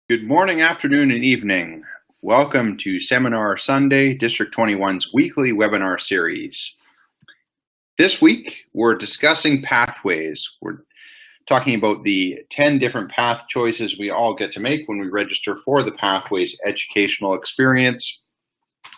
Good morning, afternoon, and evening. Welcome to Seminar Sunday, District 21's weekly webinar series. This week, we're discussing pathways. We're talking about the 10 different path choices we all get to make when we register for the Pathways educational experience.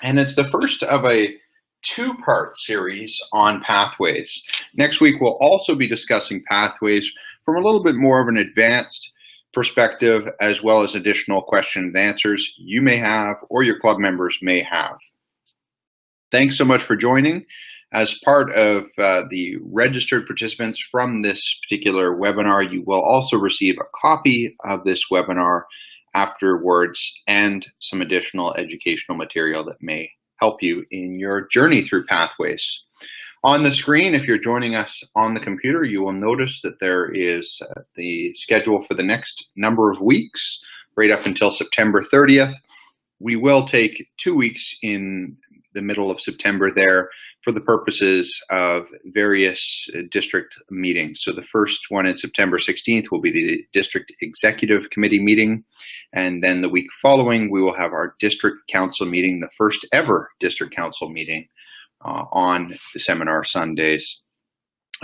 And it's the first of a two-part series on pathways. Next week, we'll also be discussing pathways from a little bit more of an advanced perspective, as well as additional questions and answers you may have or your club members may have. Thanks so much for joining. As part of the registered participants from this particular webinar, you will also receive a copy of this webinar afterwards and some additional educational material that may help you in your journey through pathways. On the screen, if you're joining us on the computer, you will notice that there is the schedule for the next number of weeks, right up until September 30th. We will take 2 weeks in the middle of September there for the purposes of various district meetings. So the first one in September 16th will be the District Executive Committee meeting. And then the week following, we will have our District Council meeting, the first ever District Council meeting on the Seminar Sundays.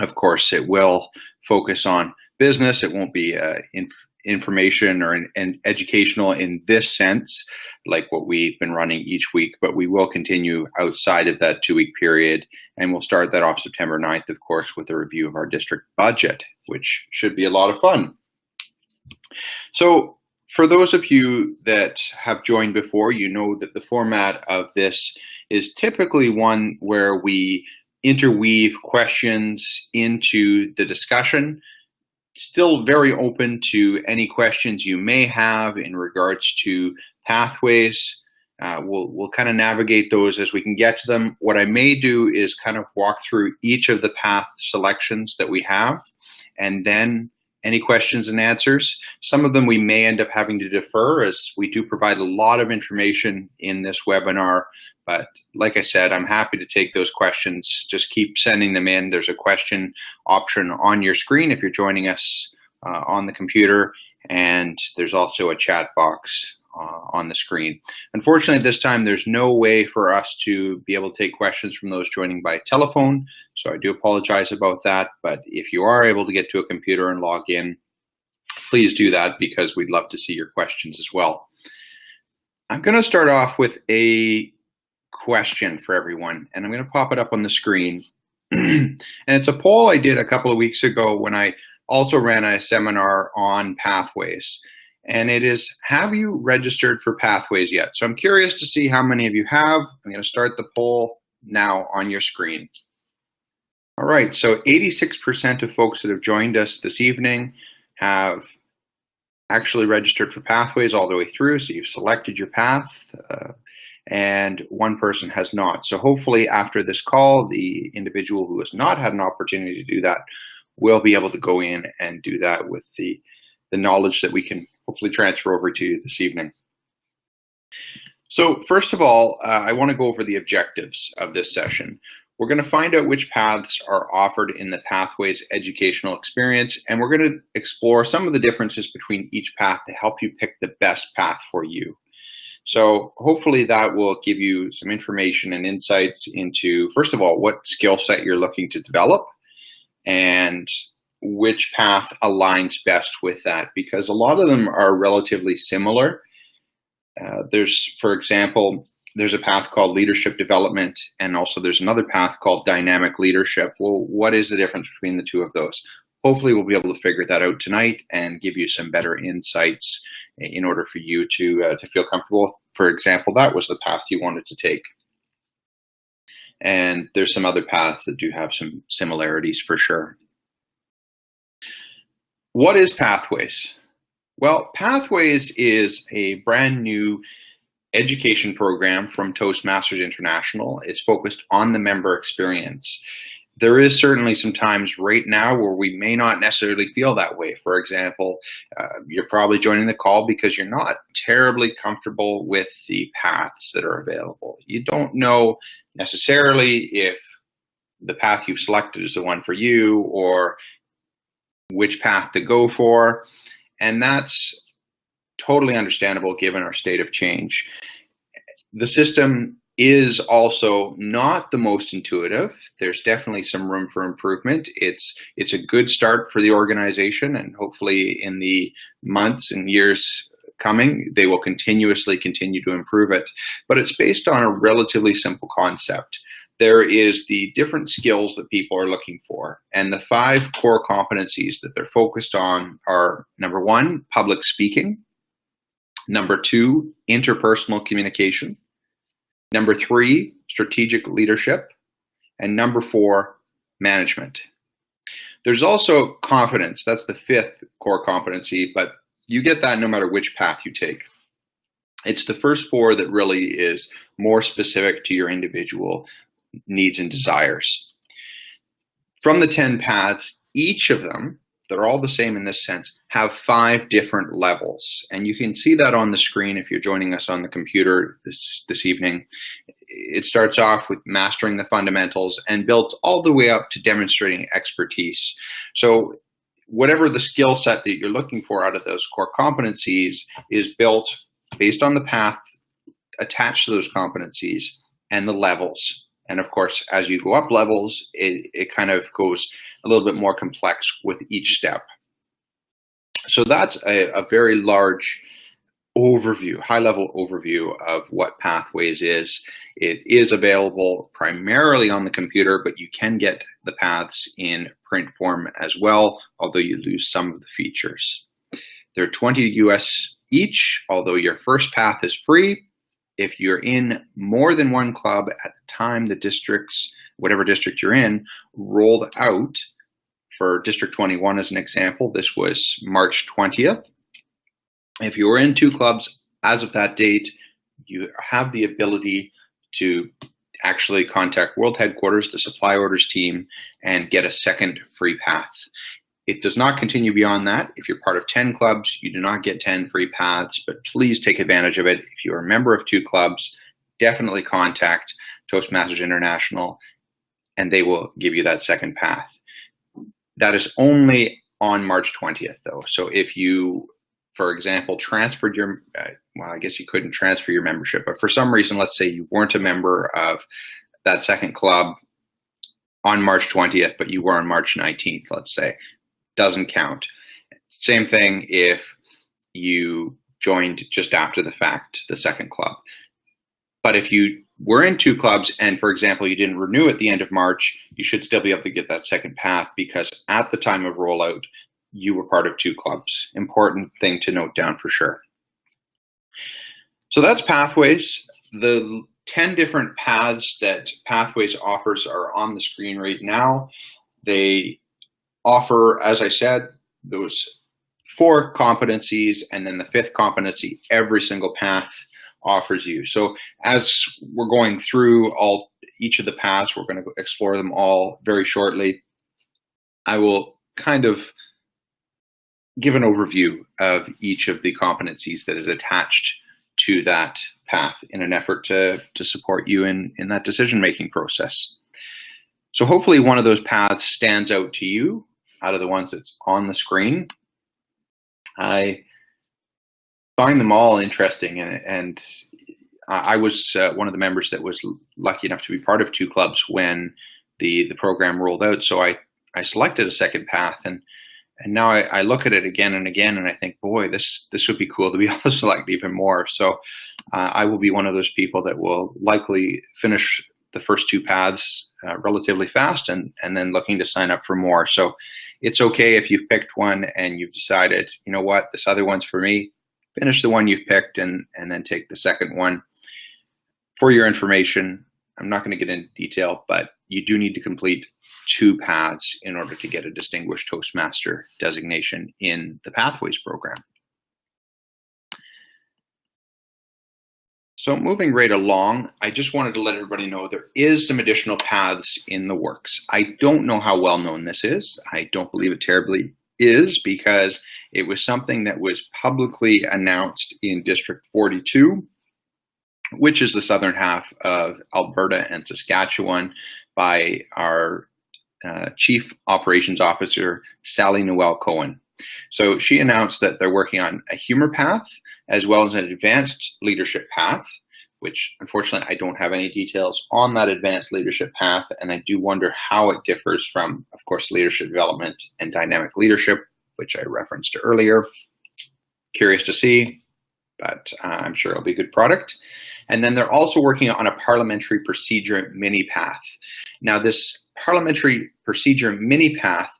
Of course, it will focus on business. It won't be information or educational in this sense, like what we've been running each week, but we will continue outside of that 2-week period. And we'll start that off September 9th, of course, with a review of our district budget, which should be a lot of fun. So for those of you that have joined before, you know that the format of this is typically one where we interweave questions into the discussion. Still very open to any questions you may have in regards to pathways. We'll kind of navigate those as we can get to them. What I may do is kind of walk through each of the path selections that we have, and then any questions and answers. Some of them we may end up having to defer, as we do provide a lot of information in this webinar. But like I said, I'm happy to take those questions. Just keep sending them in. There's a question option on your screen if you're joining us on the computer, and there's also a chat box on the screen. Unfortunately, this time there's no way for us to be able to take questions from those joining by telephone, so I do apologize about that. But if you are able to get to a computer and log in, please do that, because we'd love to see your questions as well. I'm going to start off with a question for everyone, and I'm going to pop it up on the screen. And it's a poll I did a couple of weeks ago when I also ran a seminar on pathways. And it is, have you registered for pathways yet? So I'm curious to see how many of you have. I'm going to start the poll now on your screen. All right, so 86% of folks that have joined us this evening have actually registered for pathways all the way through. So you've selected your path, and one person has not. So hopefully after this call, the individual who has not had an opportunity to do that will be able to go in and do that with the knowledge that we can hopefully transfer over to you this evening. So first of all, I want to go over the objectives of this session. We're going to find out which paths are offered in the Pathways educational experience, and we're going to explore some of the differences between each path to help you pick the best path for you. So hopefully that will give you some information and insights into, first of all, what skill set you're looking to develop and which path aligns best with that, because a lot of them are relatively similar. For example, there's a path called leadership development, and also there's another path called dynamic leadership. Well, what is the difference between the two of those? Hopefully we'll be able to figure that out tonight and give you some better insights in order for you to feel comfortable. For example, that was the path you wanted to take. And there's some other paths that do have some similarities for sure. What is Pathways? Well, Pathways is a brand new education program from Toastmasters International. It's focused on the member experience. There is certainly some times right now where we may not necessarily feel that way. For example, you're probably joining the call because you're not terribly comfortable with the paths that are available. You don't know necessarily if the path you've selected is the one for you, or which path to go for. And that's totally understandable given our state of change. The system is also not the most intuitive. There's definitely some room for improvement. It's a good start for the organization, and hopefully in the months and years coming, they will continue to improve it. But it's based on a relatively simple concept. There is the different skills that people are looking for, and the 5 core competencies that they're focused on are: number 1, public speaking; number 2, interpersonal communication; number 3, strategic leadership; and number 4, management. There's also confidence. That's the 5th core competency, but you get that no matter which path you take. It's the first 4 that really is more specific to your individual needs and desires. From the 10 paths, each of them, they're all the same in this sense, have 5 different levels. And you can see that on the screen if you're joining us on the computer this evening. It starts off with mastering the fundamentals and builds all the way up to demonstrating expertise. So whatever the skill set that you're looking for out of those core competencies is built based on the path attached to those competencies and the levels. And of course, as you go up levels, it kind of goes a little bit more complex with each step. So that's a very large overview, high-level overview of what Pathways is. It is available primarily on the computer, but you can get the paths in print form as well, although you lose some of the features. They're $20 US each, although your first path is free. If you're in more than one club at the time the districts, whatever district you're in, rolled out, for District 21 as an example, this was March 20th. If you were in 2 clubs as of that date, you have the ability to actually contact World Headquarters, the supply orders team, and get a second free path. It does not continue beyond that. If you're part of 10 clubs, you do not get 10 free paths, but please take advantage of it. If you're a member of 2 clubs, definitely contact Toastmasters International, and they will give you that second path. That is only on March 20th, though. So if you, for example, transferred your, well, I guess you couldn't transfer your membership, but for some reason, let's say you weren't a member of that second club on March 20th, but you were on March 19th, let's say, doesn't count. Same thing if you joined just after the fact, the second club. But if you were in 2 clubs and, for example, you didn't renew at the end of March, you should still be able to get that second path because at the time of rollout, you were part of 2 clubs. Important thing to note down for sure. So that's Pathways. The 10 different paths that Pathways offers are on the screen right now. They offer, as I said, those 4 competencies, and then the 5th competency every single path offers you. So as we're going through each of the paths, we're going to explore them all very shortly. I will kind of give an overview of each of the competencies that is attached to that path in an effort to support you in that decision-making process. So hopefully one of those paths stands out to you out of the ones that's on the screen. I find them all interesting, and I was one of the members that was lucky enough to be part of 2 clubs when the program rolled out. So I selected a second path, and now I look at it again and again, and I think, boy, this would be cool to be able to select even more. So I will be one of those people that will likely finish the first 2 paths relatively fast, and then looking to sign up for more. So it's okay if you've picked one and you've decided, you know what, this other one's for me. Finish the one you've picked and then take the second one. For your information, I'm not going to get into detail, but you do need to complete 2 paths in order to get a Distinguished Toastmaster designation in the Pathways program. So moving right along, I just wanted to let everybody know there is some additional paths in the works. I don't know how well known this is. I don't believe it terribly is, because it was something that was publicly announced in District 42, which is the southern half of Alberta and Saskatchewan, by our Chief Operations Officer, Sally Noel Cohen. So she announced that they're working on a humor path as well as an advanced leadership path, which unfortunately I don't have any details on that advanced leadership path. And I do wonder how it differs from, of course, leadership development and dynamic leadership, which I referenced earlier. Curious to see, but I'm sure it'll be a good product. And then they're also working on a parliamentary procedure mini path. Now, this parliamentary procedure mini path,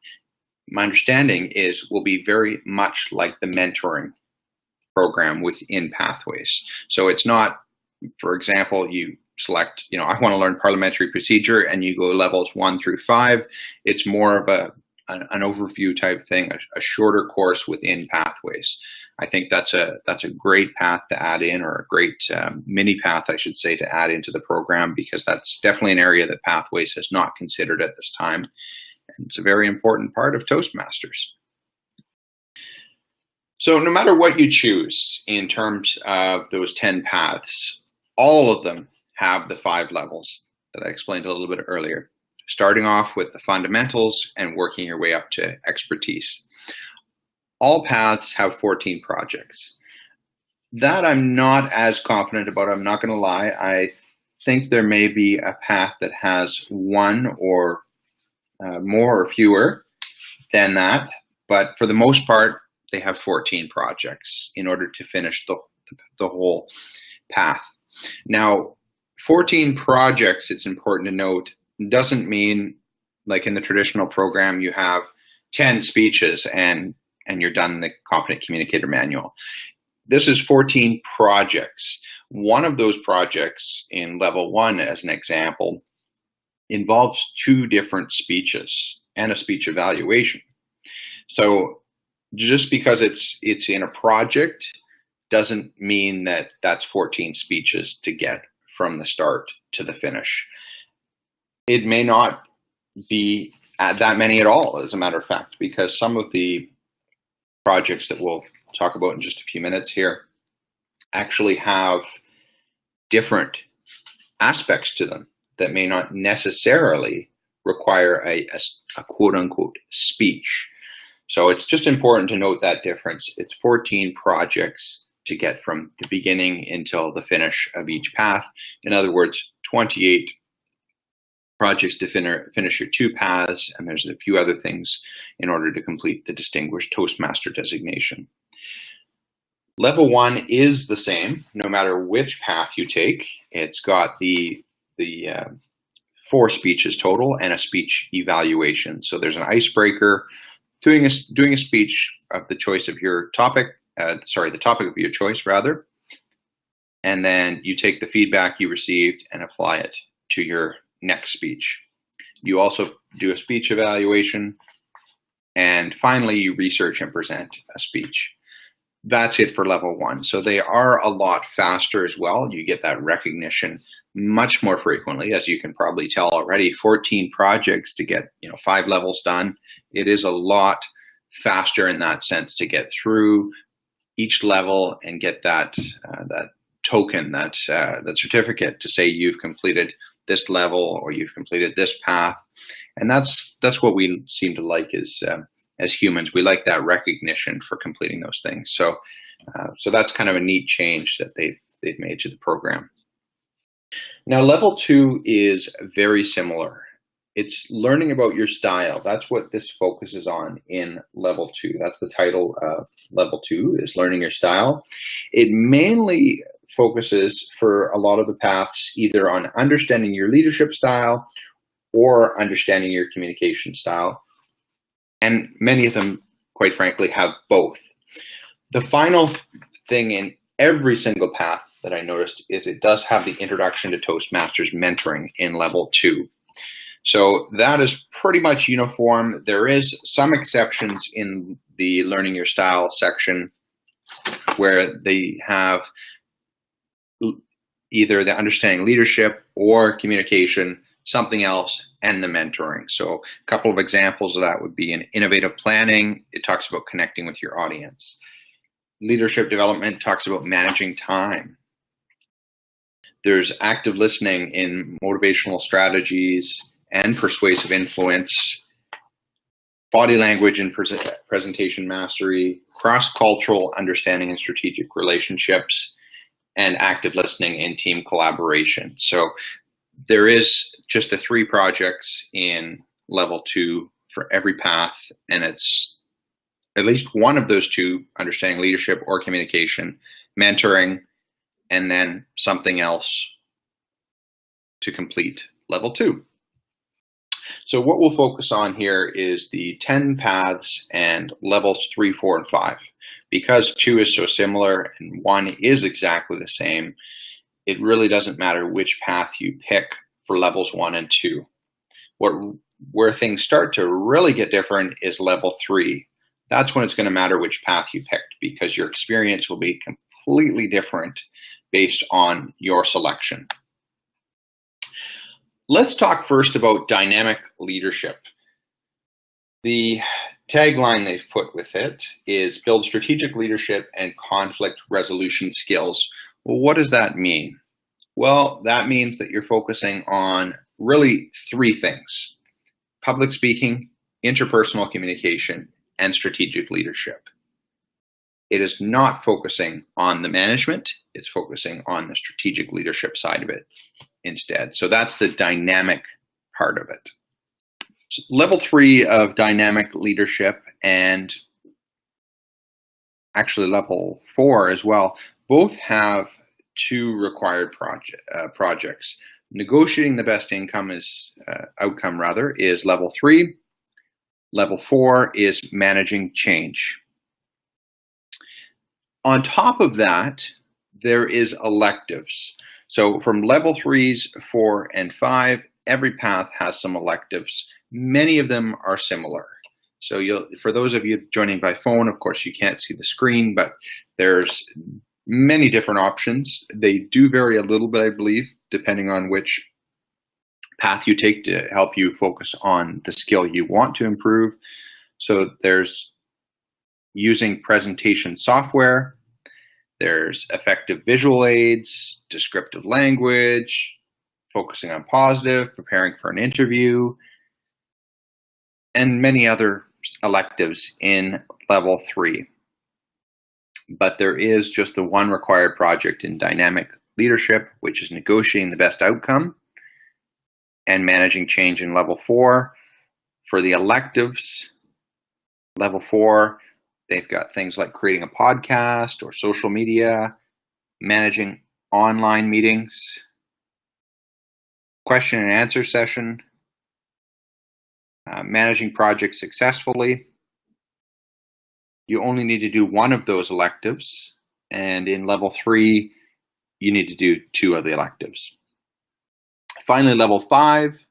my understanding is, will be very much like the mentoring program within Pathways. So it's not, for example, you select, I want to learn parliamentary procedure, and you go levels 1 through 5. It's more of an overview type thing, a shorter course within Pathways. I think that's a great path to add in, or a great mini path, I should say, to add into the program, because that's definitely an area that Pathways has not considered at this time. And it's a very important part of Toastmasters. So no matter what you choose in terms of those 10 paths, all of them have the 5 levels that I explained a little bit earlier, starting off with the fundamentals and working your way up to expertise. All paths have 14 projects. That I'm not as confident about, I'm not going to lie. I think there may be a path that has 1 or more or fewer than that, but for the most part, they have 14 projects in order to finish the whole path. Now, 14 projects, it's important to note, doesn't mean, like in the traditional program, you have 10 speeches and you're done the Competent Communicator Manual. This is 14 projects. One of those projects in level 1, as an example, involves 2 different speeches and a speech evaluation. So just because it's in a project doesn't mean that that's 14 speeches to get from the start to the finish. It may not be that many at all, as a matter of fact, because some of the projects that we'll talk about in just a few minutes here actually have different aspects to them that may not necessarily require a quote-unquote speech. So it's just important to note that difference. It's 14 projects to get from the beginning until the finish of each path. In other words, 28 projects to finish your 2 paths, and there's a few other things in order to complete the Distinguished Toastmaster designation. Level 1 is the same, no matter which path you take. It's got the 4 speeches total and a speech evaluation. So there's an icebreaker, doing a speech of the choice of your topic, the topic of your choice rather, and then you take the feedback you received and apply it to your next speech. You also do a speech evaluation, and finally you research and present a speech. That's it for level 1. So they are a lot faster as well. You get that recognition much more frequently, as you can probably tell already. 14 projects to get 5 levels done. It is a lot faster in that sense to get through each level and get that token, that certificate to say you've completed this level or you've completed this path. And that's what we seem to like as humans. We like that recognition for completing those things. So that's kind of a neat change that they've made to the program. Now, level 2 is very similar. It's learning about your style. That's what this focuses on in level 2. That's the title of level 2, is learning your style. It mainly focuses for a lot of the paths either on understanding your leadership style or understanding your communication style. And many of them, quite frankly, have both. The final thing in every single path that I noticed is it does have the introduction to Toastmasters mentoring in level 2. So that is pretty much uniform. There is some exceptions in the learning your style section where they have either the understanding leadership or communication, something else, and the mentoring. So a couple of examples of that would be in innovative planning. It talks about connecting with your audience. Leadership development talks about managing time. There's active listening in motivational strategies and persuasive influence. body language and presentation mastery, cross-cultural understanding and strategic relationships, and active listening and team collaboration. So there is just the 3 projects in level 2 for every path, and it's at least one of those 2, understanding leadership or communication, mentoring, and then something else to complete level 2. So what we'll focus on here is the 10 paths and levels 3, 4, and 5. Because 2 is so similar and 1 is exactly the same, it really doesn't matter which path you pick for levels 1 and 2. Where things start to really get different is level 3. That's when it's going to matter which path you picked, because your experience will be completely different based on your selection. Let's talk first about dynamic leadership. The tagline they've put with it is build strategic leadership and conflict resolution skills. Well, what does that mean? Well, that means that you're focusing on really 3 things: public speaking, interpersonal communication, and strategic leadership. It is not focusing on the management, it's focusing on the strategic leadership side of it instead. So that's the dynamic part of it. So level 3 of dynamic leadership, and actually level 4 as well, both have 2 required projects. Negotiating the best outcome is level 3. Level 4 is managing change. On top of that, there is electives. So from level 3s, 4, and 5, every path has some electives. Many of them are similar. So for those of you joining by phone, of course, you can't see the screen, but there's many different options. They do vary a little bit, I believe, depending on which path you take to help you focus on the skill you want to improve. So there's using presentation software, there's effective visual aids, descriptive language, focusing on positive, preparing for an interview, and many other electives in level 3. But there is just the one required project in dynamic leadership, which is negotiating the best outcome and managing change in level 4. For the electives, level 4, they've got things like creating a podcast or social media, managing online meetings, question and answer session, managing projects successfully. You only need to do one of those electives, and in level 3, you need to do 2 of the electives. Finally, level 5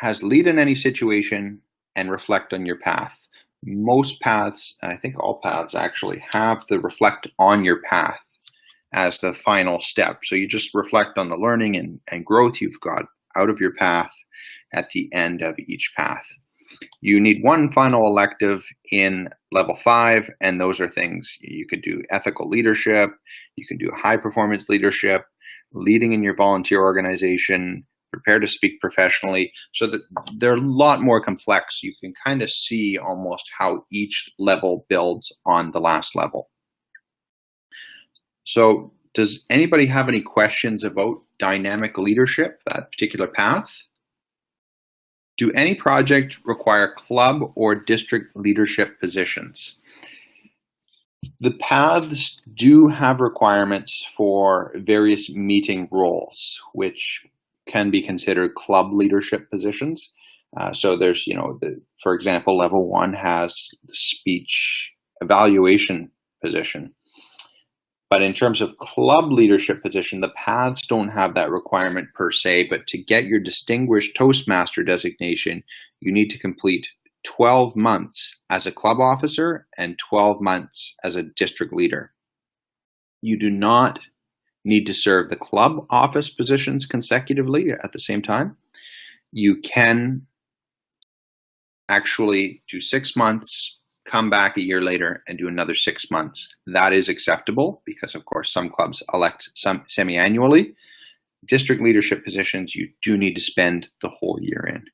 has lead in any situation and reflect on your path. Most paths, and I think all paths actually, have the reflect on your path as the final step. So you just reflect on the learning and growth you've got out of your path at the end of each path. You need one final elective in level 5, and those are things you could do: ethical leadership, you can do high performance leadership, leading in your volunteer organization, prepare to speak professionally. So that they're a lot more complex. You can kind of see almost how each level builds on the last level. So does anybody have any questions about dynamic leadership, that particular path? Do any project require club or district leadership positions? The paths do have requirements for various meeting roles, which can be considered club leadership positions. So there's, for example, level 1 has the speech evaluation position. But in terms of club leadership position, the paths don't have that requirement per se, but to get your distinguished Toastmaster designation, you need to complete 12 months as a club officer and 12 months as a district leader. You do not need to serve the club office positions consecutively at the same time. You can actually do 6 months, come back a year later and do another 6 months. That is acceptable because, of course, some clubs elect semi-annually. District leadership positions, you do need to spend the whole year in.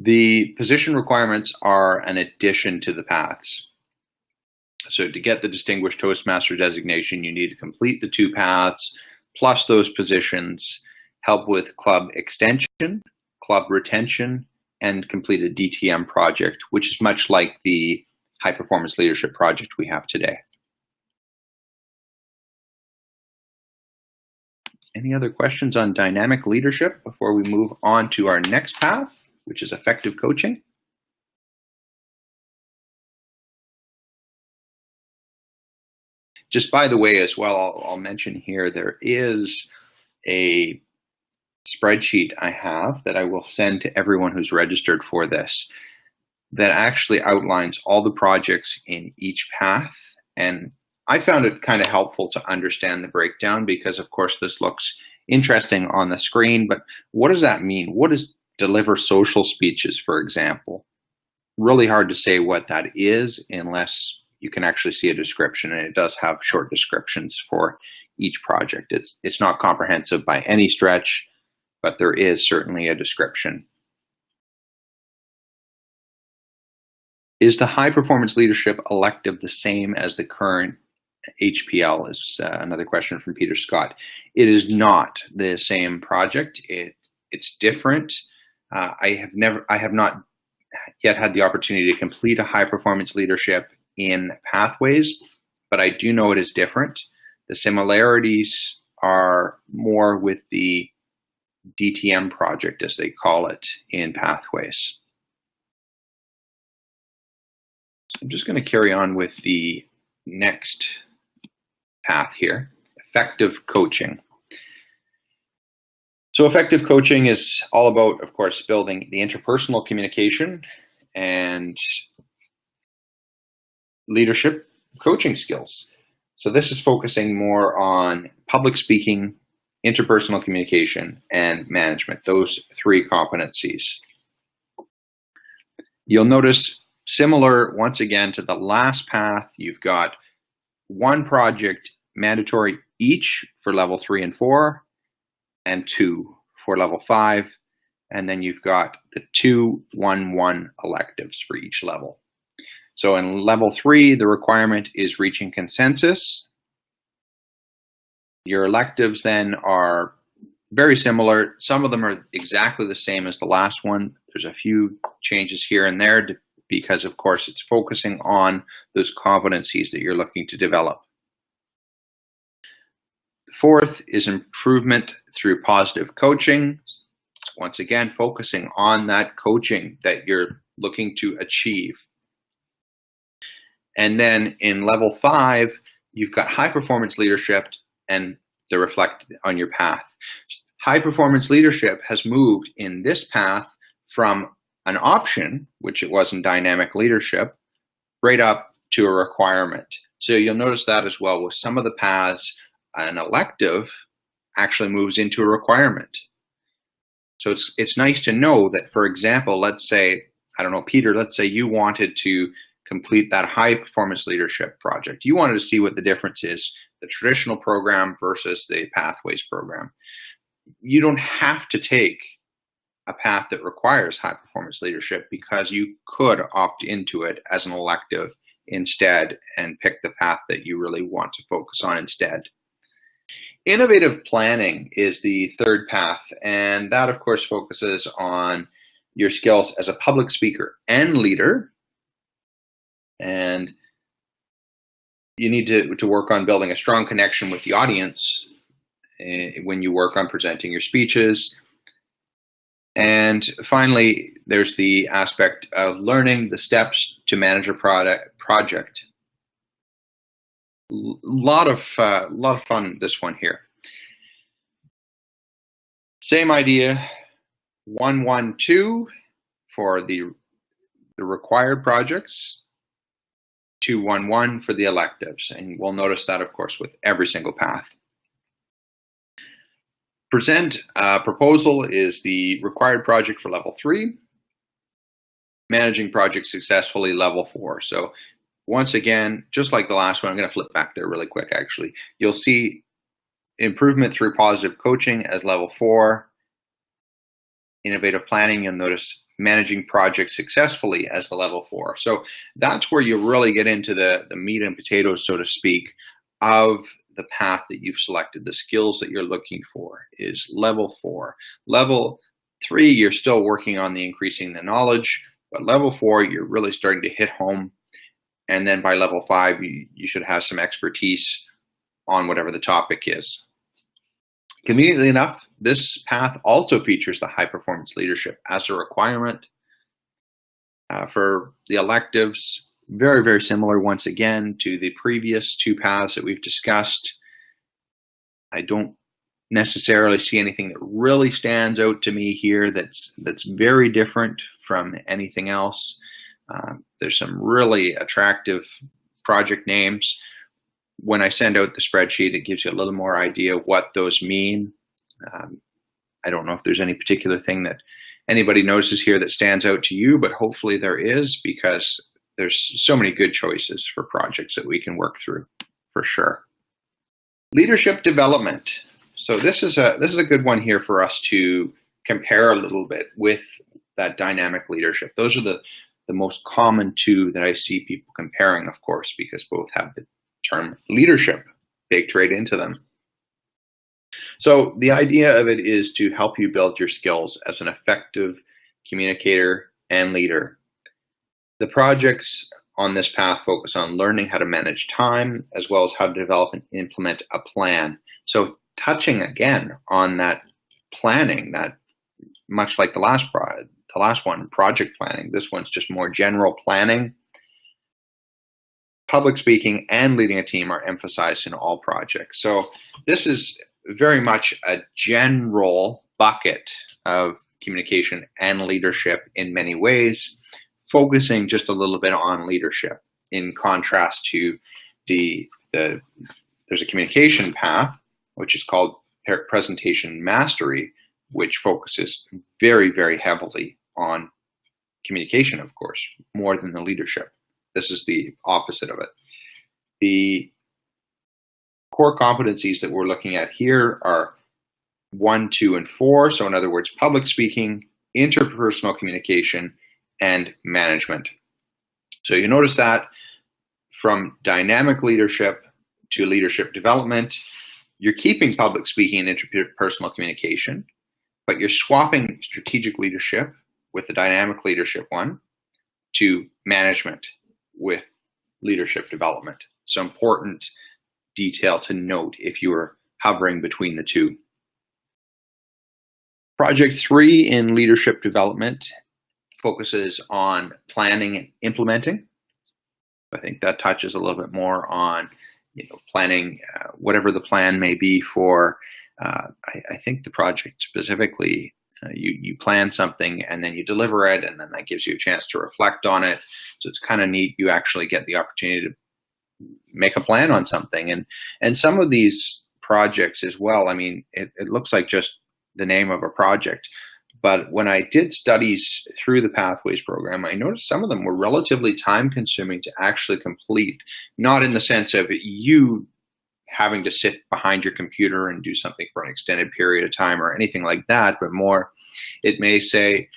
The position requirements are an addition to the paths. So to get the Distinguished Toastmaster designation, you need to complete the 2 paths, plus those positions, help with club extension, club retention, and complete a DTM project, which is much like the high performance leadership project we have today. Any other questions on dynamic leadership before we move on to our next path, which is effective coaching? Just by the way as well, I'll mention here, there is a spreadsheet I have that I will send to everyone who's registered for this that actually outlines all the projects in each path. And I found it kind of helpful to understand the breakdown because, of course, this looks interesting on the screen, but what does that mean? What is deliver social speeches, for example? Really hard to say what that is unless you can actually see a description, and it does have short descriptions for each project. It's not comprehensive by any stretch, but there is certainly a description. Is the high performance leadership elective the same as the current HPL is another question from Peter Scott. It is not the same project. It's different. I have not yet had the opportunity to complete a high performance leadership in Pathways, but I do know it is different. The similarities are more with the DTM project, as they call it, in Pathways. So I'm just going to carry on with the next path here, effective coaching. So effective coaching is all about, of course, building the interpersonal communication and leadership coaching skills. So this is focusing more on public speaking, interpersonal communication, and management, those 3 competencies. You'll notice similar, once again, to the last path, you've got 1 project mandatory each for level 3 and 4, and 2 for level 5, and then you've got the 2 1-1 electives for each level. So in level 3, the requirement is reaching consensus. Your electives then are very similar. Some of them are exactly the same as the last one. There's a few changes here and there because, of course, it's focusing on those competencies that you're looking to develop. The 4th is improvement through positive coaching. Once again, focusing on that coaching that you're looking to achieve. And then in level 5, you've got high performance leadership and the reflect on your path. High performance leadership has moved in this path from an option, which it was in dynamic leadership, right up to a requirement. So you'll notice that as well with some of the paths, an elective actually moves into a requirement. So it's nice to know that, for example, let's say, I don't know, Peter, let's say you wanted to complete that high performance leadership project. You wanted to see what the difference is, the traditional program versus the Pathways program. You don't have to take a path that requires high performance leadership because you could opt into it as an elective instead and pick the path that you really want to focus on instead. Innovative planning is the 3rd path, and that, of course, focuses on your skills as a public speaker and leader. And you need to work on building a strong connection with the audience when you work on presenting your speeches. And finally, there's the aspect of learning the steps to manage a project. A lot of fun, this one here. Same idea, 1-1-2 for the required projects, 2-1-1 for the electives, and we'll notice that, of course, with every single path. Present proposal is the required project for level 3. Managing projects successfully, level 4. So once again, just like the last one, I'm going to flip back there really quick, actually. You'll see improvement through positive coaching as level 4. Innovative planning, you'll notice managing projects successfully as the level 4. So that's where you really get into the meat and potatoes, so to speak, of the path that you've selected. The skills that you're looking for is level 4. Level 3, you're still working on the increasing the knowledge, but level 4, you're really starting to hit home. And then by level 5, you should have some expertise on whatever the topic is. Conveniently enough, this path also features the high performance leadership as a requirement. For the electives, very, very similar once again to the previous two paths that we've discussed. I don't necessarily see anything that really stands out to me here that's very different from anything else. There's some really attractive project names. When I send out the spreadsheet, it gives you a little more idea what those mean. I don't know if there's any particular thing that anybody notices here that stands out to you, but hopefully there is, because there's so many good choices for projects that we can work through for sure. Leadership development. So this is a good one here for us to compare a little bit with that dynamic leadership. Those are the most common two that I see people comparing, of course, because both have the term leadership baked right into them. So the idea of it is to help you build your skills as an effective communicator and leader. The projects on this path focus on learning how to manage time, as well as how to develop and implement a plan. So touching again on that planning, that much like the last one, project planning, this one's just more general planning. Public speaking and leading a team are emphasized in all projects. So this is very much a general bucket of communication and leadership in many ways, focusing just a little bit on leadership in contrast to there's a communication path, which is called presentation mastery, which focuses very, very heavily on communication, of course, more than the leadership. This is the opposite of it. The core competencies that we're looking at here are 1, 2, and 4. So in other words, public speaking, interpersonal communication, and management. So you notice that from dynamic leadership to leadership development, you're keeping public speaking and interpersonal communication, but you're swapping strategic leadership with the dynamic leadership one to management with leadership development. So important detail to note if you are hovering between the two. Project 3 in leadership development focuses on planning and implementing. I think that touches a little bit more on planning, whatever the plan may be for, I think the project specifically, you plan something and then you deliver it, and then that gives you a chance to reflect on it. So it's kind of neat. You actually get the opportunity to make a plan on something. And some of these projects as well, I mean, it looks like just the name of a project. But when I did studies through the Pathways program, I noticed some of them were relatively time consuming to actually complete, not in the sense of you having to sit behind your computer and do something for an extended period of time or anything like that, but more, it may say,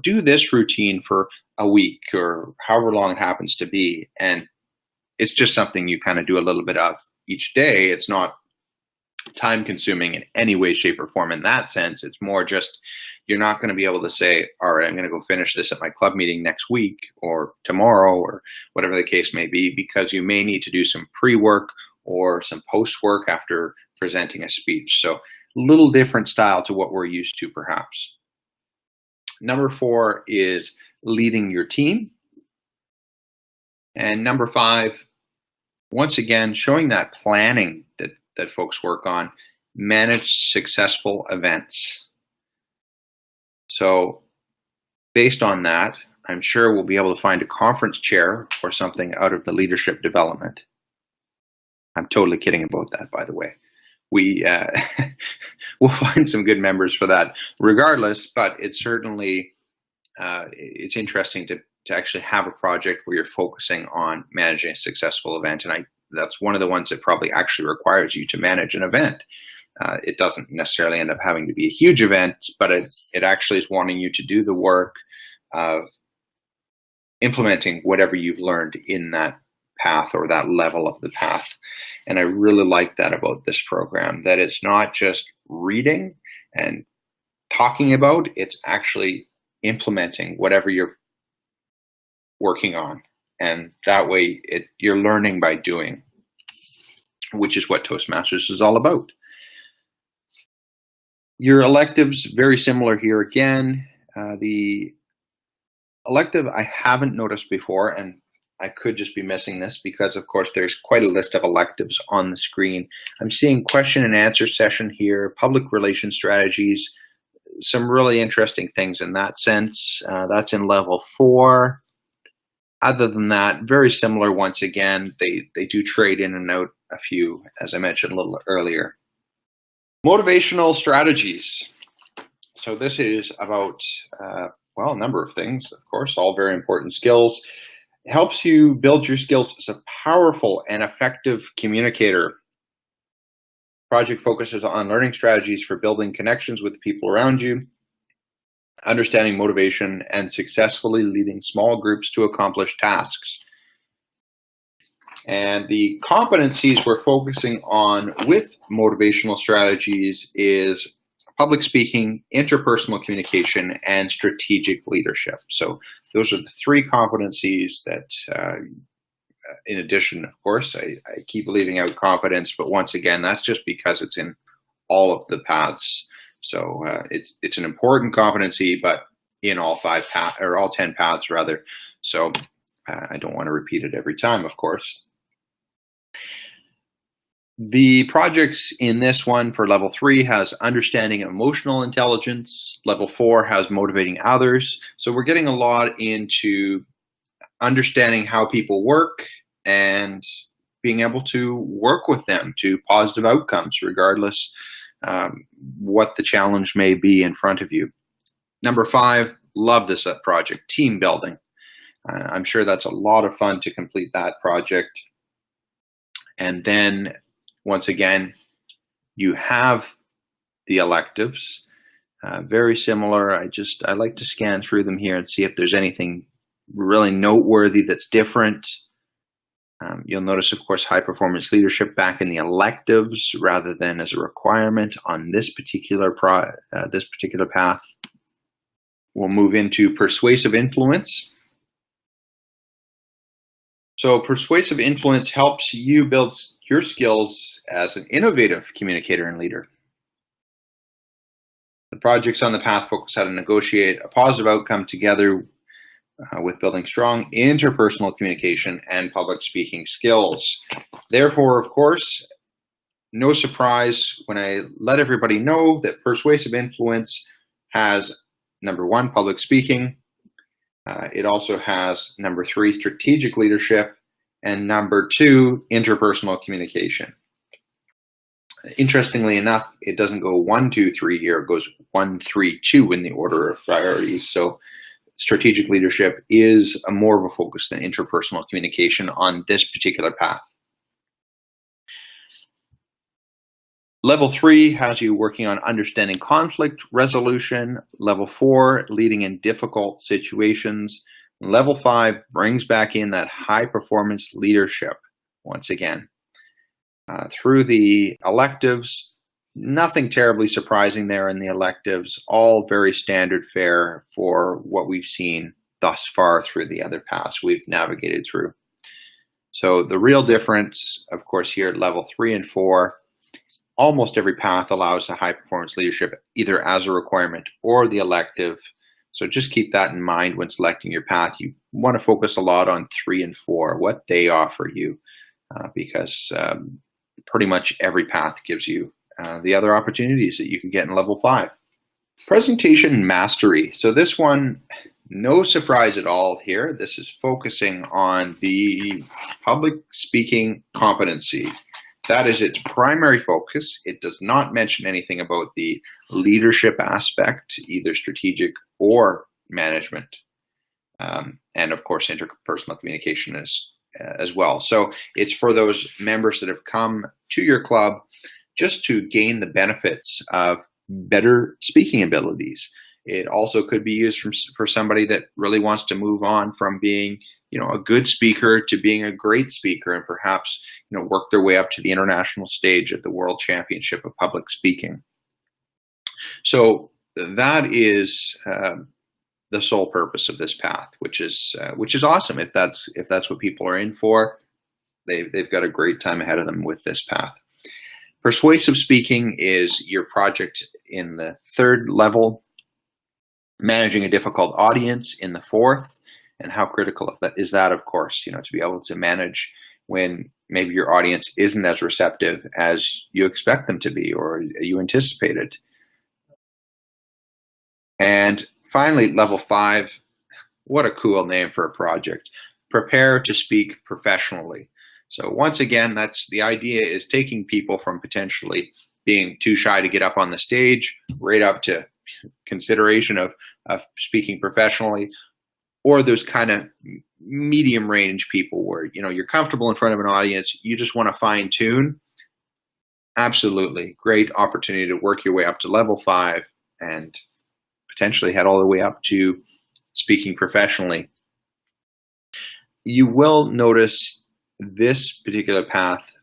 do this routine for a week or however long it happens to be. And it's just something you kind of do a little bit of each day. It's not time consuming in any way, shape, or form in that sense. It's more just, you're not going to be able to say, all right, I'm going to go finish this at my club meeting next week or tomorrow or whatever the case may be, because you may need to do some pre-work or some post-work after presenting a speech. So a little different style to what we're used to perhaps. Number 4 is leading your team. And number 5, once again, showing that planning that folks work on, manage successful events. So based on that, I'm sure we'll be able to find a conference chair or something out of the leadership development. I'm totally kidding about that, by the way. We'll find some good members for that regardless, but it's certainly, it's interesting to actually have a project where you're focusing on managing a successful event. And that's one of the ones that probably actually requires you to manage an event. It doesn't necessarily end up having to be a huge event, but it actually is wanting you to do the work, of implementing whatever you've learned in that path or that level of the path. And I really like that about this program, that it's not just reading and talking about, it's actually implementing whatever you're working on. And that way you're learning by doing, which is what Toastmasters is all about. Your electives, very similar here again. The elective I haven't noticed before, and I could just be missing this because, of course, there's quite a list of electives on the screen. I'm seeing question and answer session here, public relations strategies, some really interesting things in that sense. That's in level 4. Other than that, very similar once again. They do trade in and out a few, as I mentioned a little earlier. Motivational strategies. So this is about, well, a number of things, of course, all very important skills. It helps you build your skills as a powerful and effective communicator. Project focuses on learning strategies for building connections with the people around you, understanding motivation, and successfully leading small groups to accomplish tasks. And the competencies we're focusing on with motivational strategies is public speaking, interpersonal communication, and strategic leadership. So those are the 3 competencies that, in addition, of course, I keep leaving out confidence, but once again, that's just because it's in all of the paths. So it's an important competency, but in all 5 paths, or all 10 paths rather. So I don't want to repeat it every time, of course. The projects in this one for level 3 has understanding emotional intelligence. Level 4 has motivating others. So we're getting a lot into understanding how people work and being able to work with them to positive outcomes, regardless what the challenge may be in front of you. Number 5, love this project, team building. I'm sure that's a lot of fun to complete that project. And then, once again, you have the electives, very similar. I like to scan through them here and see if there's anything really noteworthy that's different. You'll notice, of course, high performance leadership back in the electives rather than as a requirement on this particular path. We'll move into persuasive influence. So persuasive influence helps you build your skills as an innovative communicator and leader. The projects on the path focus how to negotiate a positive outcome together with building strong interpersonal communication and public speaking skills. Therefore, of course, no surprise when I let everybody know that persuasive influence has number 1, public speaking. It also has number 3, strategic leadership, and number 2, interpersonal communication. Interestingly enough, it doesn't go 1, 2, 3 here. It goes 1, 3, 2 in the order of priorities. So strategic leadership is more of a focus than interpersonal communication on this particular path. Level 3 has you working on understanding conflict resolution. Level 4, leading in difficult situations. Level 5 brings back in that high performance leadership once again. Through the electives, nothing terribly surprising there in the electives, all very standard fare for what we've seen thus far through the other paths we've navigated through. So the real difference, of course, here at level 3 and 4, almost every path allows the high performance leadership either as a requirement or the elective. So just keep that in mind when selecting your path. You want to focus a lot on 3 and 4, what they offer you, because pretty much every path gives you the other opportunities that you can get in level 5. Presentation mastery. So this one, no surprise at all here. This is focusing on the public speaking competency. That is its primary focus. It does not mention anything about the leadership aspect, either strategic or management. And of course, interpersonal communication as well. So it's for those members that have come to your club just to gain the benefits of better speaking abilities. It also could be used for somebody that really wants to move on from being, a good speaker to being a great speaker, and perhaps, work their way up to the international stage at the World Championship of Public Speaking. So that is the sole purpose of this path, which is awesome. If that's what people are in for, they've got a great time ahead of them with this path. Persuasive speaking is your project in the third level. Managing a difficult audience in the fourth, and how critical is that, of course, to be able to manage when maybe your audience isn't as receptive as you expect them to be or you anticipated. And finally, level 5, what a cool name for a project. Prepare to speak professionally. So once again, that's the idea, is taking people from potentially being too shy to get up on the stage right up to consideration of speaking professionally, or those kind of medium range people where you're comfortable in front of an audience, you just want to fine tune. Absolutely great opportunity to work your way up to level 5 and potentially head all the way up to speaking professionally. You will notice this particular path,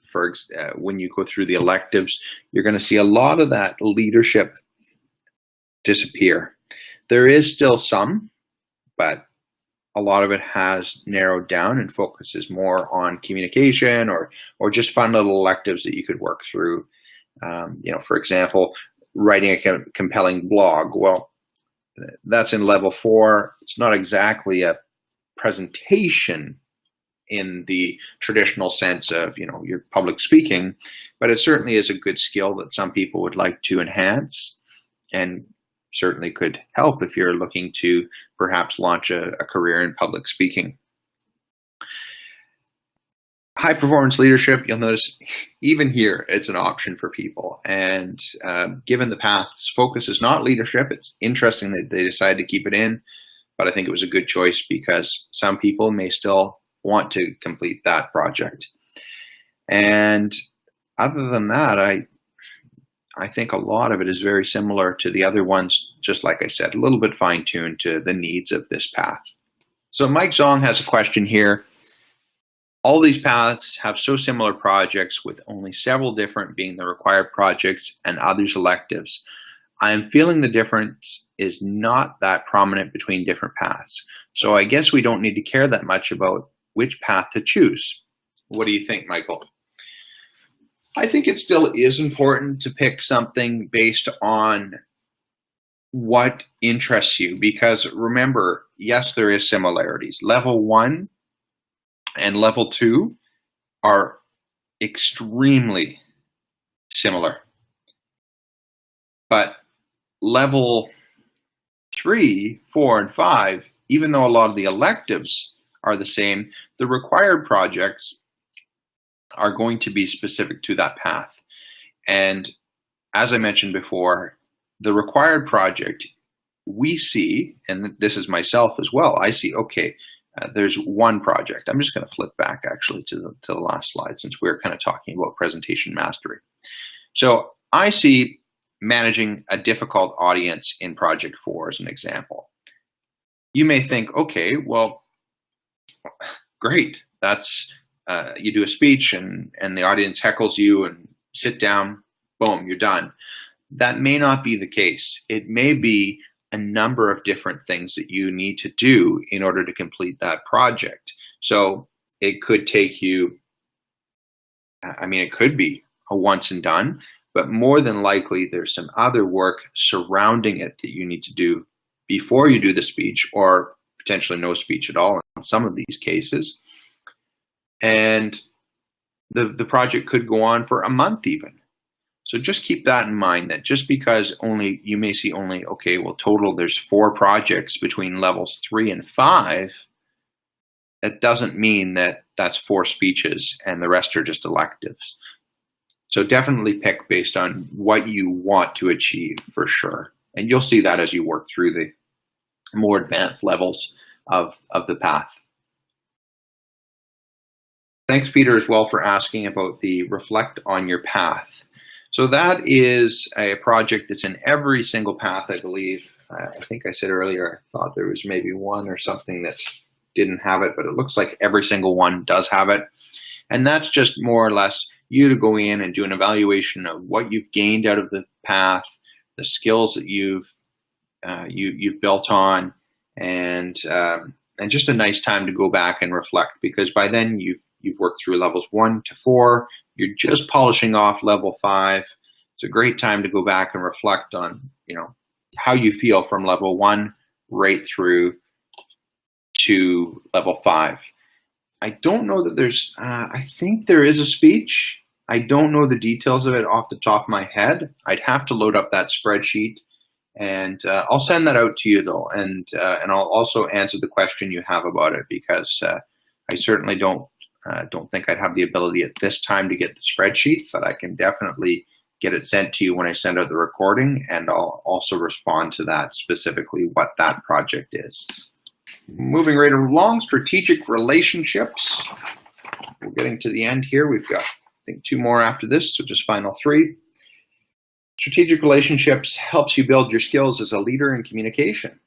when you go through the electives, you're going to see a lot of that leadership disappear. There is still some, but a lot of it has narrowed down and focuses more on communication or just fun little electives that you could work through. For example, writing a compelling blog. Well, that's in level 4. It's not exactly a presentation in the traditional sense of, your public speaking, but it certainly is a good skill that some people would like to enhance, and certainly could help if you're looking to perhaps launch a career in public speaking. High performance leadership, you'll notice even here, it's an option for people. And given the path's focus is not leadership, it's interesting that they decided to keep it in, but I think it was a good choice because some people may still want to complete that project. And other than that, I think a lot of it is very similar to the other ones, just like I said, a little bit fine-tuned to the needs of this path. So Mike Zong has a question here. All these paths have so similar projects, with only several different being the required projects and others electives. I am feeling the difference is not that prominent between different paths. So I guess we don't need to care that much about which path to choose. What do you think, Michael? I think it still is important to pick something based on what interests you, because remember, yes, there is similarities. Level 1 and level 2 are extremely similar. But level 3, 4, and 5, even though a lot of the electives are the same, the required projects are going to be specific to that path. And as I mentioned before, the required project we see, and this is myself as well, I see, okay, there's one project. I'm just going to flip back actually to the last slide, since we're kind of talking about presentation mastery. So I see managing a difficult audience in project 4 as an example. You may think, okay, well, great. That's you do a speech and the audience heckles you and sit down, boom, you're done. That may not be the case. It may be a number of different things that you need to do in order to complete that project. So it could take you, it could be a once and done, but more than likely there's some other work surrounding it that you need to do before you do the speech, or potentially no speech at all in some of these cases. And the project could go on for a month even. So just keep that in mind, that just because you may see only, okay, well, total there's 4 projects between levels 3 and 5, that doesn't mean that that's 4 speeches and the rest are just electives. So definitely pick based on what you want to achieve for sure. And you'll see that as you work through the more advanced levels of the path. Thanks, Peter, as well, for asking about the Reflect on Your Path. So that is a project that's in every single path, I believe. I think I said earlier, I thought there was maybe one or something that didn't have it, but it looks like every single one does have it. And that's just more or less you to go in and do an evaluation of what you've gained out of the path, the skills that you've built on, and just a nice time to go back and reflect, because by then you've worked through levels 1 to 4. You're just polishing off level 5. It's a great time to go back and reflect on, how you feel from level 1 right through to level 5. I don't know that there's, I think there is a speech. I don't know the details of it off the top of my head. I'd have to load up that spreadsheet, and I'll send that out to you though. And I'll also answer the question you have about it, because I certainly don't think I'd have the ability at this time to get the spreadsheet, but I can definitely get it sent to you when I send out the recording, and I'll also respond to that specifically what that project is. Moving right along, strategic relationships. We're getting to the end here. We've got, I think, 2 more after this, so just final 3. Strategic relationships helps you build your skills as a leader in communication.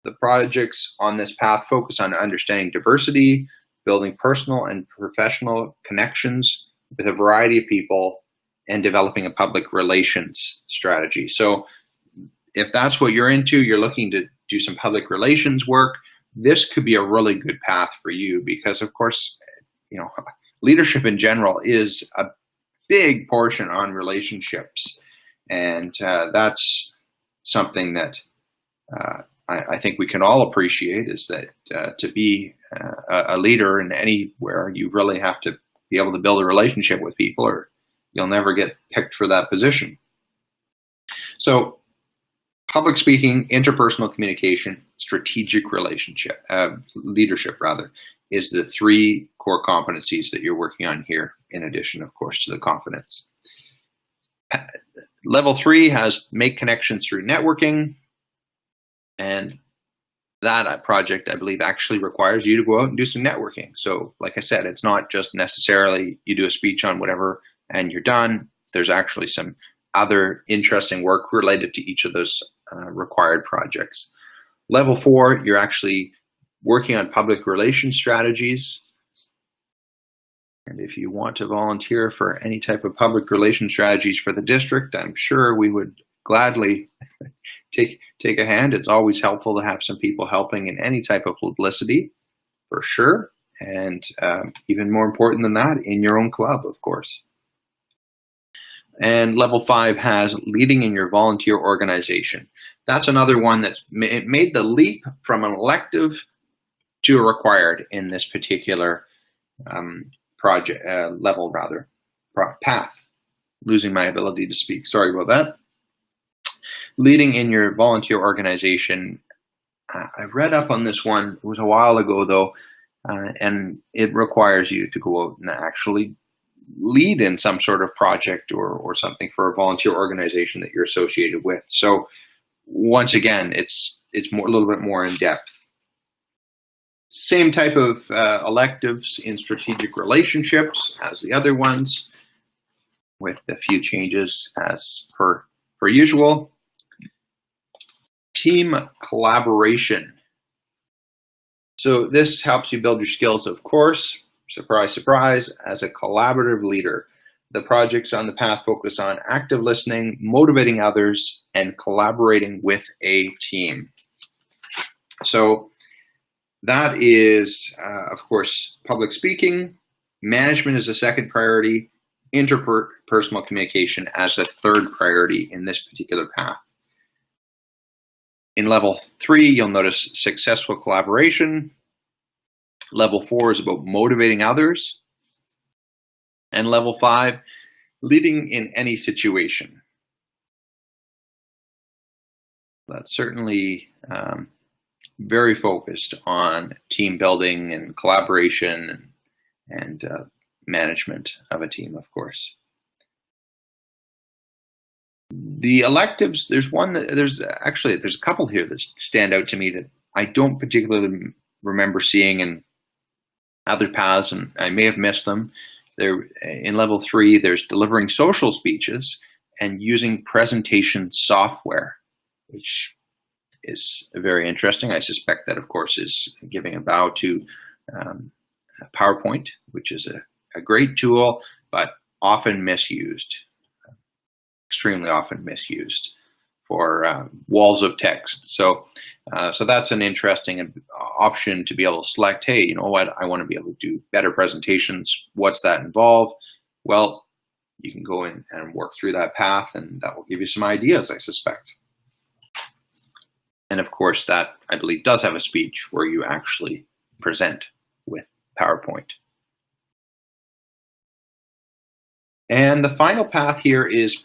The projects on this path focus on understanding diversity, building personal and professional connections with a variety of people, and developing a public relations strategy. So if that's what you're into, you're looking to do some public relations work, this could be a really good path for you, because of course, leadership in general is a big portion on relationships. And that's something that I think we can all appreciate, is that to be a leader in anywhere, you really have to be able to build a relationship with people, or you'll never get picked for that position. So public speaking, interpersonal communication, strategic leadership is the 3 core competencies that you're working on here, in addition, of course, to the confidence. Level 3 has make connections through networking, and that project, I believe, actually requires you to go out and do some networking. So like I said, it's not just necessarily you do a speech on whatever and you're done. There's actually some other interesting work related to each of those required projects. Level 4, you're actually working on public relations strategies. And if you want to volunteer for any type of public relations strategies for the district, I'm sure we would gladly take a hand. It's always helpful to have some people helping in any type of publicity, for sure. And even more important than that, in your own club, of course. And level 5 has leading in your volunteer organization. That's another one that's made the leap from an elective to a required in this particular path. Losing my ability to speak. Sorry about that. Leading in your volunteer organization. I read up on this one. It was a while ago though, and it requires you to go out and actually lead in some sort of project or something for a volunteer organization that you're associated with. So once again, it's a little bit more in depth. Same type of electives in strategic relationships as the other ones, with a few changes as per usual. Team collaboration. So this helps you build your skills, of course. Surprise, surprise, as a collaborative leader. The projects on the path focus on active listening, motivating others, and collaborating with a team. So that is, of course, public speaking. Management is a second priority. Interpersonal communication as a third priority in this particular path. In level 3, you'll notice successful collaboration. Level 4 is about motivating others. And level 5, leading in any situation. That's certainly very focused on team building and collaboration and management of a team, of course. The electives, there's a couple here that stand out to me that I don't particularly remember seeing in other paths, and I may have missed them. There, in level 3, there's delivering social speeches and using presentation software, which is very interesting. I suspect that, of course, is giving a bow to PowerPoint, which is a great tool, but often misused, extremely often misused for walls of text. So that's an interesting option to be able to select, hey, you know what, I want to be able to do better presentations. What's that involve? Well, you can go in and work through that path, and that will give you some ideas, I suspect. And of course, that, I believe, does have a speech where you actually present with PowerPoint. And the final path here is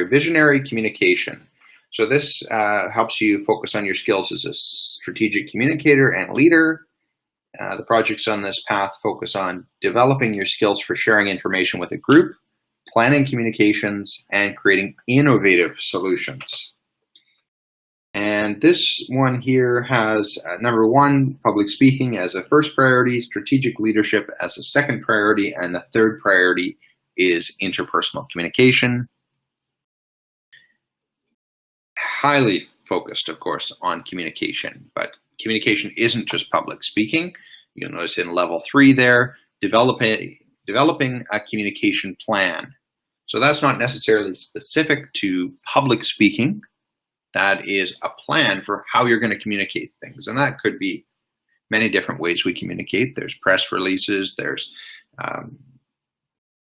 visionary communication. So this helps you focus on your skills as a strategic communicator and leader. The projects on this path focus on developing your skills for sharing information with a group, planning communications, and creating innovative solutions. And this one here has number 1, public speaking as a first priority, strategic leadership as a second priority, and the third priority is interpersonal communication. Highly focused, of course, on communication, but communication isn't just public speaking. You'll notice in level 3 there, developing a communication plan. So that's not necessarily specific to public speaking. That is a plan for how you're going to communicate things. And that could be many different ways we communicate. There's press releases, there's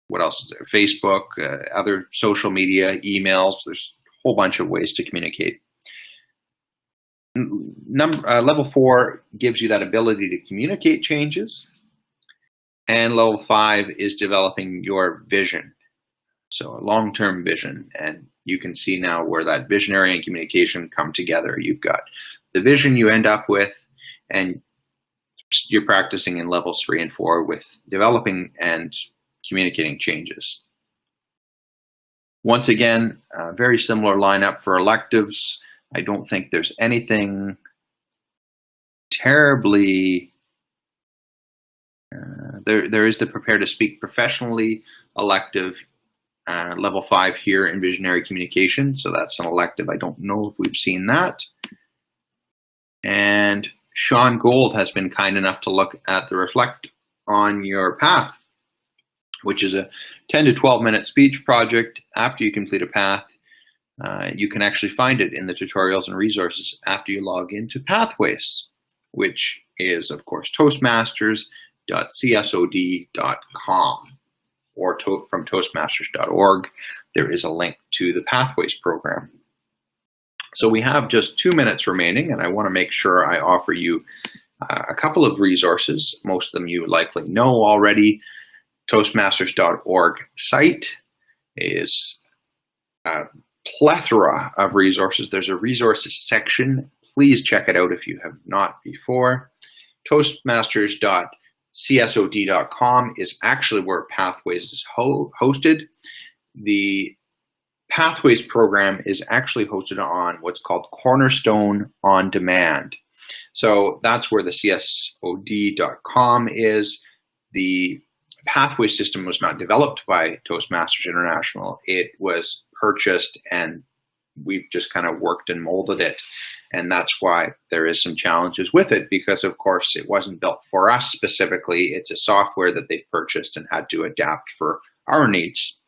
what else is there? Facebook, other social media, emails. There's a whole bunch of ways to communicate. Level 4 gives you that ability to communicate changes. And level 5 is developing your vision. So a long-term vision. And you can see now where that visionary and communication come together. You've got the vision you end up with, and you're practicing in levels 3 and 4 with developing and communicating changes. Once again, a very similar lineup for electives. I don't think there's anything terribly, there is the prepare to speak professionally elective, level 5 here in visionary communication. So that's an elective. I don't know if we've seen that. And Sean Gold has been kind enough to look at the Reflect on Your Path, which is a 10 to 12 minute speech project. After you complete a path, you can actually find it in the tutorials and resources after you log into Pathways, which is, of course, toastmasters.csod.com or from toastmasters.org. There is a link to the Pathways program. So we have just 2 minutes remaining, and I want to make sure I offer you a couple of resources. Most of them you likely know already. Toastmasters.org site is a plethora of resources. There's a resources section. Please check it out if you have not before. Toastmasters.csod.com is actually where Pathways is hosted. The Pathways program is actually hosted on what's called Cornerstone on Demand. So that's where the csod.com is. The Pathway system was not developed by Toastmasters International. It was purchased, and we've just kind of worked and molded it. And that's why there is some challenges with it, because of course it wasn't built for us specifically. It's a software that they've purchased and had to adapt for our needs.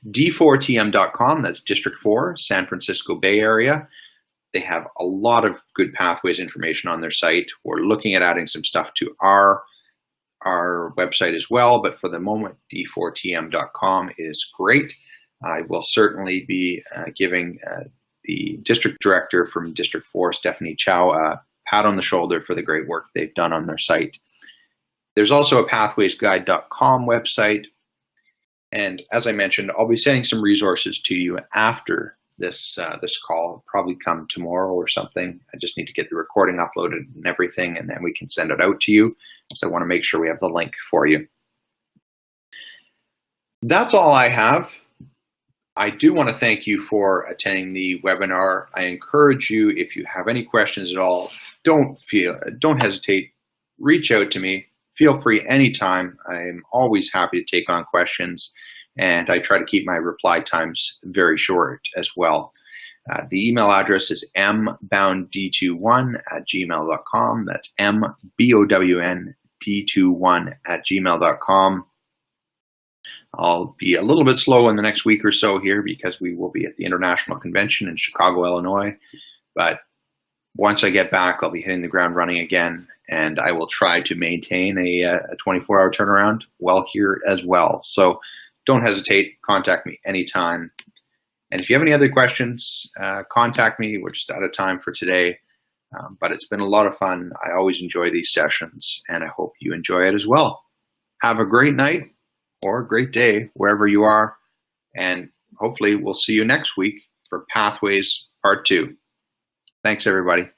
D4TM.com, that's District 4, San Francisco Bay Area. They have a lot of good Pathways information on their site. We're looking at adding some stuff to our website as well, but for the moment, D4TM.com is great. I will certainly be giving the district director from District 4, Stephanie Chow, a pat on the shoulder for the great work they've done on their site. There's also a pathwaysguide.com website. And as I mentioned, I'll be sending some resources to you after this call. It'll probably come tomorrow or something. I just need to get the recording uploaded and everything, and then we can send it out to you. So I want to make sure we have the link for you. That's all I have. I do want to thank you for attending the webinar. I encourage you, if you have any questions at all, don't hesitate. Reach out to me. Feel free anytime. I'm always happy to take on questions, and I try to keep my reply times very short as well. The email address is mbound21@gmail.com. That's mbown21@gmail.com. I'll be a little bit slow in the next week or so here because we will be at the International Convention in Chicago, Illinois. But once I get back, I'll be hitting the ground running again, and I will try to maintain a 24-hour turnaround well here as well. So don't hesitate. Contact me anytime. And if you have any other questions, contact me. We're just out of time for today. But it's been a lot of fun. I always enjoy these sessions, and I hope you enjoy it as well. Have a great night or a great day wherever you are. And hopefully we'll see you next week for Pathways Part 2. Thanks, everybody.